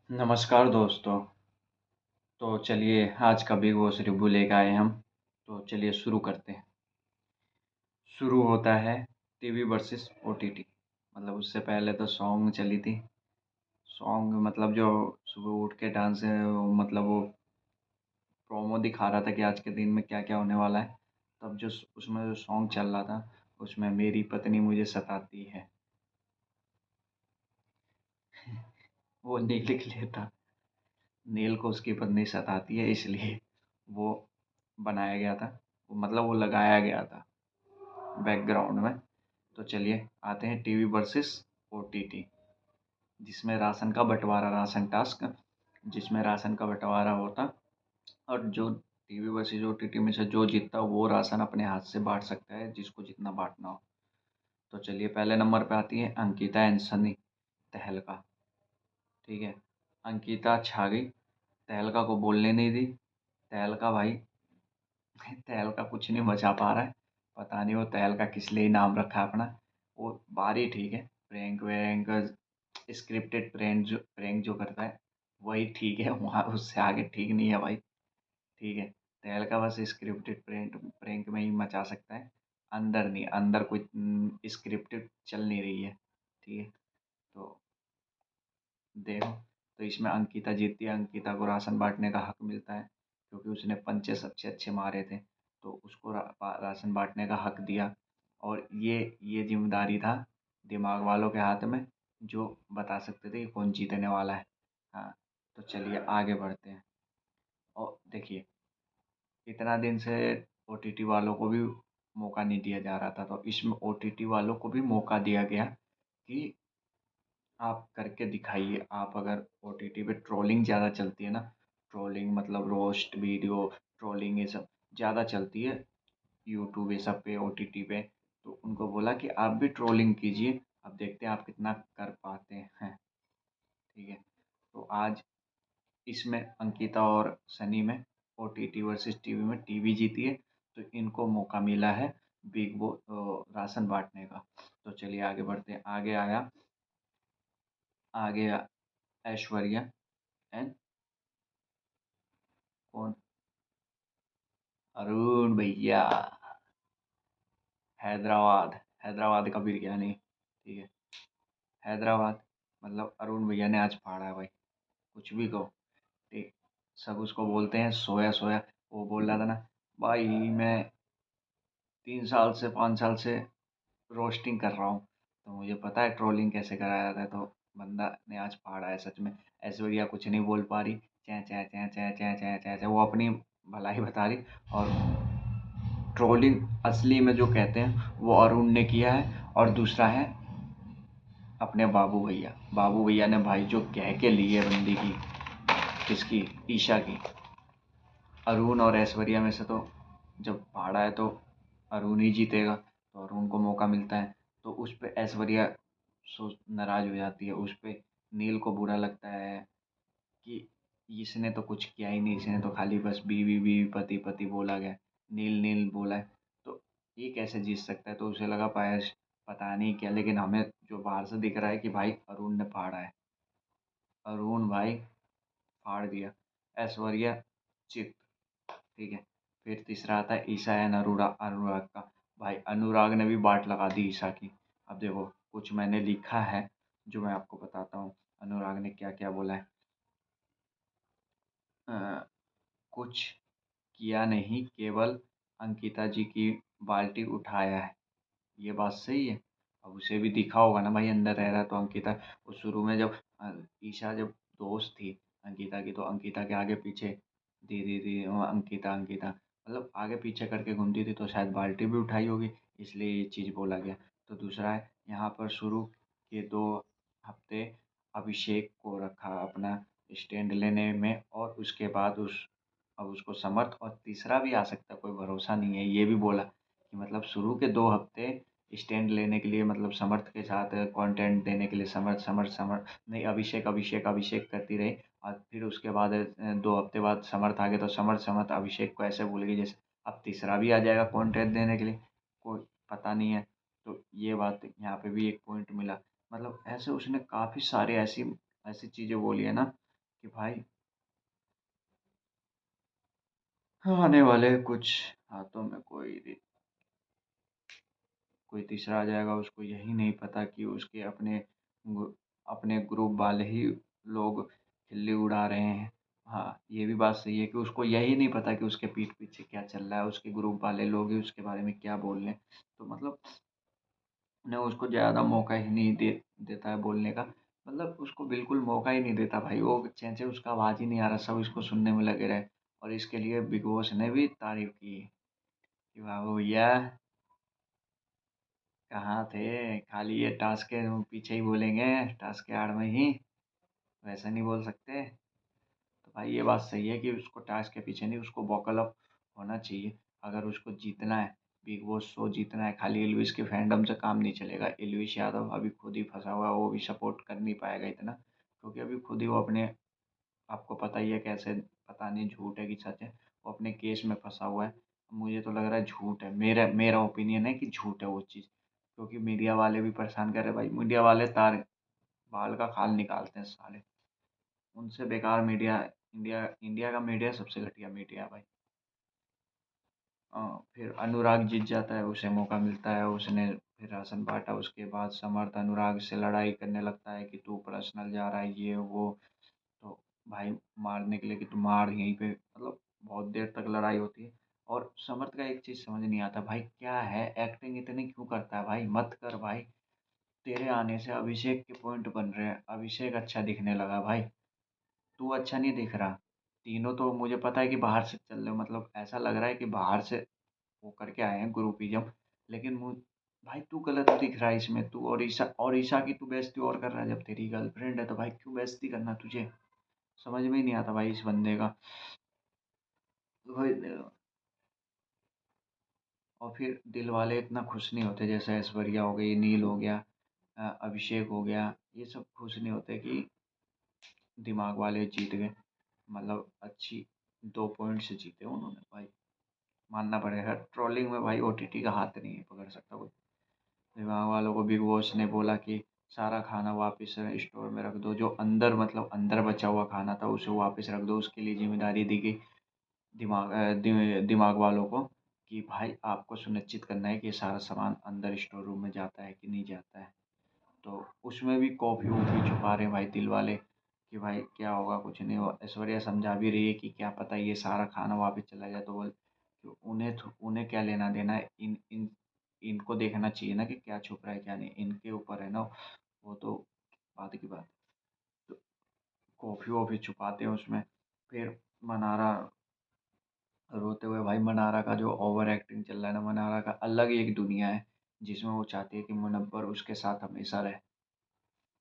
नमस्कार दोस्तों। तो चलिए आज का बिग बॉस रिव्यू लेकर आए हम। तो चलिए शुरू करते हैं। शुरू होता है टीवी वर्सेस ओटीटी। मतलब उससे पहले तो सॉन्ग चली थी। सॉन्ग मतलब जो सुबह उठ के डांस मतलब वो प्रोमो दिखा रहा था कि आज के दिन में क्या क्या होने वाला है। तब जो उसमें जो सॉन्ग चल रहा था उसमें मेरी पत्नी मुझे सताती है वो नील के लिए था। नील को उसकी पत्नी सताती है इसलिए वो बनाया गया था। मतलब वो लगाया गया था बैकग्राउंड में। तो चलिए आते हैं टीवी वर्सेस ओटीटी, जिसमें राशन का बंटवारा, राशन टास्क, जिसमें राशन का बंटवारा होता और जो टीवी वर्सेस ओटीटी में से जो जीतता वो राशन अपने हाथ से बांट सकता है जिसको जितना बांटना हो। तो चलिए पहले नंबर पे आती है अंकिता एंड सनी तहलका। ठीक है, अंकिता छा गई, तहलका को बोलने नहीं दी। तहलका भाई तहलका कुछ नहीं बचा पा रहा है। पता नहीं वो तहलका किस लिए नाम रखा है अपना। वो बारी ठीक है, प्रैंक वैंक स्क्रिप्टेड प्रैंक जो करता है वही ठीक है, वहाँ उससे आगे ठीक नहीं है भाई। ठीक है, तहलका बस स्क्रिप्टेड प्रैंक प्रैंक में ही मचा सकता है, अंदर नहीं, अंदर कोई स्क्रिप्टेड चल नहीं रही है। ठीक है, तो देखो, तो इसमें अंकिता जीतती है, अंकिता को राशन बाँटने का हक मिलता है क्योंकि उसने पंचे सबसे अच्छे मारे थे। तो उसको राशन बाँटने का हक दिया और ये ज़िम्मेदारी था दिमाग वालों के हाथ में जो बता सकते थे कि कौन जीतने वाला है। हाँ, तो चलिए आगे बढ़ते हैं। और देखिए, इतना दिन से ओटीटी वालों को भी मौका नहीं दिया जा रहा था, तो इसमें ओटीटी वालों को भी मौका दिया गया कि आप करके दिखाइए। आप अगर ओटीटी पे ट्रोलिंग ज़्यादा चलती है ना, ट्रोलिंग मतलब रोस्ट वीडियो, ट्रोलिंग ये सब ज़्यादा चलती है यूट्यूब ये सब पे, ओटीटी पे। तो उनको बोला कि आप भी ट्रोलिंग कीजिए, अब देखते हैं आप कितना कर पाते हैं। ठीक है, तो आज इसमें अंकिता और सनी में ओटीटी वर्सेस टीवी में टीवी जीती है। तो इनको मौका मिला है बिग बॉस राशन बांटने का। तो चलिए आगे बढ़ते हैं। आगे ऐश्वर्या एंड कौन, अरुण भैया, हैदराबाद, हैदराबाद का बिरयानी। ठीक है, हैदराबाद मतलब अरुण भैया ने आज फाड़ा है भाई, कुछ भी कहो। ठीक, सब उसको बोलते हैं सोया सोया। वो बोल रहा था ना, भाई मैं 3 साल से 5 साल से रोस्टिंग कर रहा हूँ, तो मुझे पता है ट्रोलिंग कैसे कराया जाता है। तो बंदा ने आज फाड़ा है सच में। ऐश्वर्या कुछ नहीं बोल पा रही, चैं चैं चैं चैं चैं चैं चैं चैं, वो अपनी भलाई बता रही। और ट्रोलिंग असली में जो कहते हैं वो अरुण ने किया है। और दूसरा है अपने बाबू भैया, बाबू भैया ने भाई जो कह के ली है बंदी की, किसकी, ईशा की। अरुण और ऐश्वर्या में से तो जब फाड़ा है तो अरुण ही जीतेगा, तो अरुण को मौका मिलता है। तो उस पे ऐश्वर्या नाराज हो जाती है, उस पे नील को बुरा लगता है कि इसने तो कुछ किया ही नहीं, इसने तो खाली बस बीवी बीवी पति पति बोला गया, नील नील बोला है, तो ये कैसे जीत सकता है। तो उसे लगा पायस पता नहीं क्या, लेकिन हमें जो बाहर से दिख रहा है कि भाई अरुण ने फाड़ा है, अरुण भाई फाड़ दिया। ऐश्वर्या चित। ठीक है, फिर तीसरा आता है ईशा एंड अनुराग का। भाई अनुराग ने भी बाट लगा दी ईशा की। अब देखो, कुछ मैंने लिखा है जो मैं आपको बताता हूँ अनुराग ने क्या क्या बोला है। अ, कुछ किया नहीं, केवल अंकिता जी की बाल्टी उठाया है, ये बात सही है। अब उसे भी दिखा होगा ना भाई, अंदर रह रहा है तो अंकिता, वो शुरू में जब ईशा जब दोस्त थी अंकिता की, तो अंकिता के आगे पीछे दीदी दी अंकिता अंकिता मतलब आगे पीछे करके घूमती थी, तो शायद बाल्टी भी उठाई होगी, इसलिए ये चीज़ बोला गया। तो दूसरा है यहाँ पर शुरू के 2 हफ्ते अभिषेक को रखा अपना स्टैंड लेने में, और उसके बाद अब उसको समर्थ, और तीसरा भी आ सकता है, कोई भरोसा नहीं है, ये भी बोला कि मतलब शुरू के 2 हफ्ते स्टैंड लेने के लिए, मतलब समर्थ के साथ कंटेंट देने के लिए समर्थ समर्थ समर्थ नहीं, अभिषेक अभिषेक अभिषेक करती रही। और फिर उसके बाद 2 हफ्ते बाद समर्थ आ गया, तो समर्थ समर्थ अभिषेक को ऐसे भूल गई जैसे अब तीसरा भी आ जाएगा कंटेंट देने के लिए, कोई पता नहीं है। तो ये बात यहाँ पे भी एक पॉइंट मिला। मतलब ऐसे उसने काफ़ी सारे ऐसी ऐसी चीज़ें बोली है ना कि भाई आने वाले कुछ हाथों में कोई तीसरा आ जाएगा, उसको यही नहीं पता कि उसके गु- अपने ग्रुप वाले ही लोग खिल्ली उड़ा रहे हैं। हाँ, ये भी बात सही है कि उसको यही नहीं पता कि उसके पीठ पीछे क्या चल रहा है, उसके ग्रुप वाले लोग ही उसके बारे में क्या बोल रहे हैं। तो मतलब ने उसको ज़्यादा मौका ही नहीं देता है बोलने का। मतलब उसको बिल्कुल मौका ही नहीं देता भाई, वो चैन से उसका आवाज़ ही नहीं आ रहा, सब इसको सुनने में लगे रहे। और इसके लिए बिग बॉस ने भी तारीफ की कि वाह भैया, कहाँ थे, खाली ये टास्क के पीछे ही बोलेंगे, टास्क के आड़ में ही, वैसे नहीं बोल सकते। तो भाई ये बात सही है कि उसको टास्क के पीछे नहीं, उसको वोकल अप होना चाहिए। अगर उसको जीतना है, बिग बॉस शो जीतना है, खाली एल्विस के फैंडम से काम नहीं चलेगा। एल्विस यादव अभी खुद ही फंसा हुआ है, वो भी सपोर्ट कर नहीं पाएगा इतना, क्योंकि अभी खुद ही वो अपने, आपको पता ही है कैसे, पता नहीं झूठ है कि सच है, वो अपने केस में फंसा हुआ है। मुझे तो लग रहा है झूठ है, मेरा मेरा ओपिनियन है कि झूठ है वो चीज़, क्योंकि मीडिया वाले भी परेशान कर रहे हैं भाई। मीडिया वाले तार बाल का खाल निकालते हैं साले, उनसे बेकार मीडिया। इंडिया इंडिया का मीडिया सबसे घटिया मीडिया है भाई। फिर अनुराग जीत जाता है, उसे मौका मिलता है, उसने फिर राशन बांटा, उसके बाद समर्थ अनुराग से लड़ाई करने लगता है कि तू पर्सनल जा रहा है ये वो। तो भाई मारने के लिए कि तू मार यहीं पे, मतलब बहुत देर तक लड़ाई होती है। और समर्थ का एक चीज़ समझ नहीं आता भाई, क्या है एक्टिंग इतनी क्यों करता है भाई, मत कर भाई। तेरे आने से अभिषेक के पॉइंट बन रहे हैं, अभिषेक अच्छा दिखने लगा भाई, तू अच्छा नहीं दिख रहा। तीनों तो मुझे पता है कि बाहर से चल रहे हो, मतलब ऐसा लग रहा है कि बाहर से वो करके आए हैं ग्रुपिज्म। लेकिन भाई तू गलत दिख रहा है इसमें, तू और ईशा की तू बेइज्जती और कर रहा है, जब तेरी गर्लफ्रेंड है तो भाई क्यों बेइज्जती करना तुझे, समझ में ही नहीं आता भाई इस बंदे का। तो भाई और फिर दिल वाले इतना खुश नहीं होते, जैसे ऐश्वर्या हो गई, नील हो गया, अभिषेक हो गया, ये सब खुश नहीं होते कि दिमाग वाले जीत गए। मतलब अच्छी 2 पॉइंट से जीते उन्होंने भाई, मानना पड़ेगा। ट्रोलिंग में भाई ओटीटी का हाथ नहीं है पकड़ सकता कोई। दिमाग वालों को बिग बॉस ने बोला कि सारा खाना वापस स्टोर में रख दो, जो अंदर मतलब अंदर बचा हुआ खाना था उसे वापस रख दो, उसके लिए जिम्मेदारी दी गई दिमाग वालों को, कि भाई आपको सुनिश्चित करना है कि ये सारा सामान अंदर स्टोर रूम में जाता है कि नहीं जाता है। तो उसमें भी कॉफ़ी वॉफ़ी छुपा रहे हैं भाई दिल वाले, कि भाई क्या होगा, कुछ नहीं होगा। ऐश्वर्या समझा भी रही है कि क्या पता ये सारा खाना वापस चला जाए, तो बोल तो उन्हें क्या लेना देना है, इन इन इनको देखना चाहिए ना कि क्या छुप रहा है क्या नहीं, इनके ऊपर है ना, वो तो बात की बात है। तो कॉफ़ी वॉफ़ी छुपाते हैं उसमें। फिर मनारा रोते हुए भाई, मनारा का जो ओवर एक्टिंग चल रहा है ना, मनारा का अलग ही एक दुनिया है, जिसमें वो चाहती है कि मुनव्वर उसके साथ हमेशा रहे,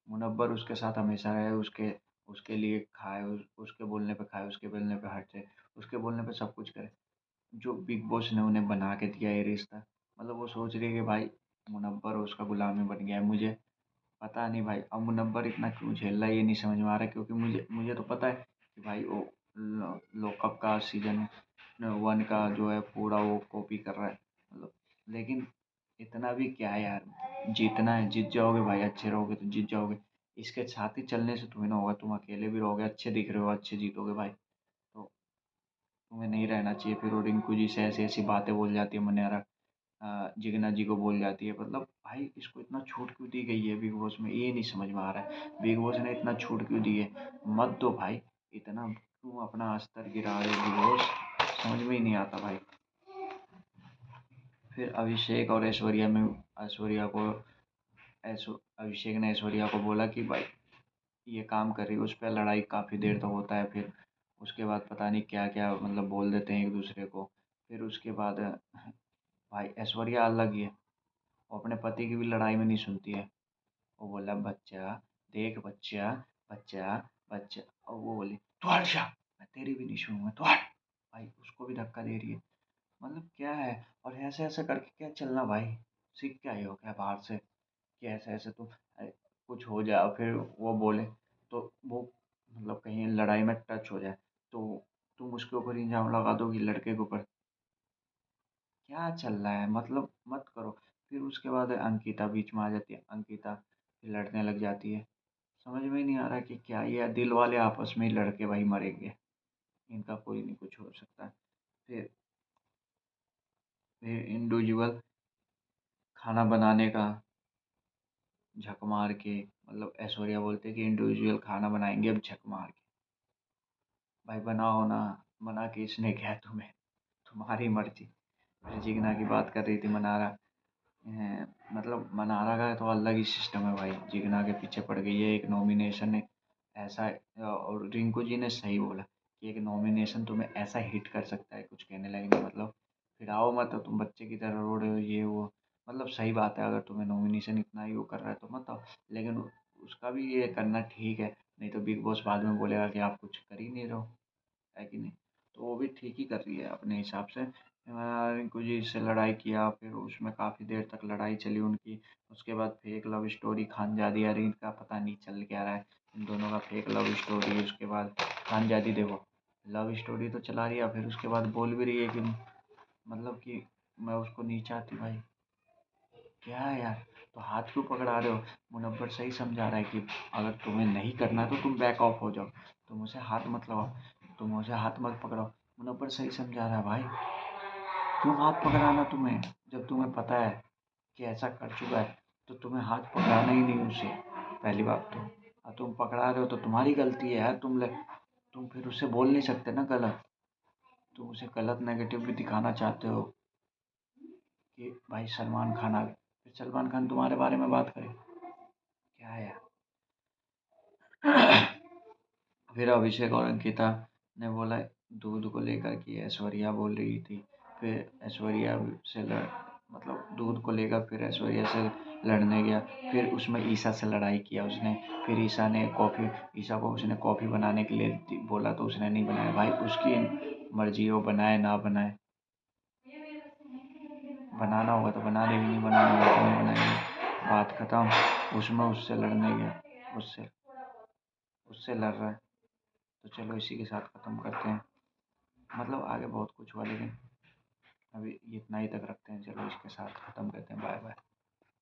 मुनव्वर उसके साथ हमेशा रहे, उसके उसके लिए खाए, उसके बोलने पे खाए, उसके बोलने पे हटे, उसके बोलने पे सब कुछ करे। जो बिग बॉस ने उन्हें बना के दिया ये रिश्ता, मतलब वो सोच रही है कि भाई मुनव्वर उसका गुलामी बन गया है। मुझे पता नहीं भाई अब मुनव्वर इतना क्यों झेल रहा है, ये नहीं समझ में आ रहा है, क्योंकि मुझे मुझे तो पता है कि भाई वो लॉकअप का सीज़न 1 का जो है पूरा वो कॉपी कर रहा है, मतलब। लेकिन इतना भी क्या है यार, जीतना है जीत जाओगे भाई, अच्छे रहोगे तो जीत जाओगे। इसके साथ ही चलने से थोड़ी ना होगा, तुम अकेले भी रहोगे, अच्छे दिख रहे हो, अच्छे जीतोगे भाई, तो तुम्हें नहीं रहना चाहिए। फिर वो रिंकू जी से ऐसी ऐसी बातें बोल जाती है मनियारा, जिगना जी को बोल जाती है, मतलब भाई इसको इतना छूट क्यों दी गई है बिग बॉस में, ये नहीं समझ में आ रहा है। बिग बॉस ने इतना छूट क्यों दी है, मत दो भाई, इतना क्यों अपना स्तर गिरा रहे हो बिग बॉस, समझ में ही नहीं आता भाई। फिर अभिषेक और ऐश्वर्या में, ऐश्वर्या को अभिषेक ने ऐश्वर्या को बोला कि भाई ये काम कर रही है, उस पर लड़ाई काफ़ी देर तक होता है। फिर उसके बाद पता नहीं क्या क्या मतलब बोल देते हैं एक दूसरे को। फिर उसके बाद भाई ऐश्वर्या अलग ही है, वो अपने पति की भी लड़ाई में नहीं सुनती है। वो बोला बच्चा, देख बच्चा, बच्चा, बच्चा, और वो बोली तू हट जा, मैं तेरी भी नहीं सुनूंगा, तू हट। भाई उसको भी धक्का दे रही है, मतलब क्या है। और ऐसे ऐसे करके क्या चलना भाई, सीख के आई हो क्या बाहर से, कि ऐसे ऐसे तुम कुछ हो जाए, फिर वो बोले तो वो मतलब कहीं लड़ाई में टच हो जाए तो तुम उसके ऊपर इल्ज़ाम लगा दोगी, लड़के के ऊपर, क्या चल रहा है, मतलब मत करो। फिर उसके बाद अंकिता बीच में आ जाती है, अंकिता फिर लड़ने लग जाती है, समझ में ही नहीं आ रहा कि क्या ये दिल वाले आपस में ही लड़के भाई मरेंगे, इनका कोई नहीं कुछ हो सकता। फिर फिर इंडिविजुअल खाना बनाने का झक मार के, मतलब ऐश्वर्या बोलते कि इंडिविजुअल खाना बनाएंगे अब झक मार के। भाई बनाओ ना, मना किसने किया है तुम्हें, तुम्हारी मर्जी। फिर जिगना की बात कर रही थी मनारा, मतलब मनारा का तो अलग ही सिस्टम है भाई, जिगना के पीछे पड़ गई है। एक नॉमिनेशन है ऐसा, और रिंकू जी ने सही बोला कि एक नॉमिनेशन तुम्हें ऐसा हिट कर सकता है, कुछ कहने लगे नहीं मतलब। फिर आओ मत, तुम बच्चे की तरह रो रहे हो ये वो, मतलब सही बात है, अगर तुम्हें नॉमिनेशन इतना ही वो कर रहा है तो मत आओ। लेकिन उसका भी ये करना ठीक है, नहीं तो बिग बॉस बाद में बोलेगा कि आप कुछ कर ही नहीं रहो, है कि नहीं। तो वो भी ठीक ही कर रही है अपने हिसाब से। रिंकू जी से लड़ाई किया, फिर उसमें काफ़ी देर तक लड़ाई चली उनकी। उसके बाद फेक लव स्टोरी खानजादी अरिन का पता नहीं चल क्या रहा है, इन दोनों का फेक लव स्टोरी। उसके बाद खानजादी देखो लव स्टोरी तो चला रही है, फिर उसके बाद बोल भी रही है कि मतलब कि मैं उसको नहीं चाहती। भाई क्या है यार, तो हाथ क्यों पकड़ा रहे हो। मुनव्वर सही समझा रहा है कि अगर तुम्हें नहीं करना है तो तुम बैक ऑफ हो जाओ, तुम उसे हाथ मत लगाओ, तुम उसे हाथ मत पकड़ाओ। मुनव्वर सही समझा रहा है भाई, क्यों हाथ पकड़ाना तुम्हें, जब तुम्हें पता है कि ऐसा कर चुका है तो तुम्हें हाथ पकड़ाना ही नहीं उसे। पहली बात तो, और तुम पकड़ा रहे हो तो तुम्हारी गलती है यार, तुम फिर उसे बोल नहीं सकते ना गलत, तुम उसे गलत नेगेटिव भी दिखाना चाहते हो कि भाई सलमान खान आ गए, फिर सलमान खान तुम्हारे बारे में बात करे, क्या है यार। फिर अभिषेक और अंकिता ने बोला दूध को लेकर कि ऐश्वर्या बोल रही थी, फिर ऐश्वर्या से मतलब दूध को लेकर फिर ऐश्वर्या से लड़ने गया, फिर उसमें ईशा से लड़ाई किया उसने। फिर ईशा को उसने कॉफ़ी बनाने के लिए बोला तो उसने नहीं बनाया। भाई उसकी मर्जी, वो बनाए ना बनाए, बनाना होगा तो बना देगी, नहीं बनाना होगा तो नहीं बनाएगी, बात खत्म। उसमें उससे लड़ने गया, उससे उससे लड़ रहा है, तो चलो इसी के साथ ख़त्म करते हैं। मतलब आगे बहुत कुछ हुआ, लेकिन अभी इतना ही तक रखते हैं, चलो इसके साथ ख़त्म करते हैं। Bye bye.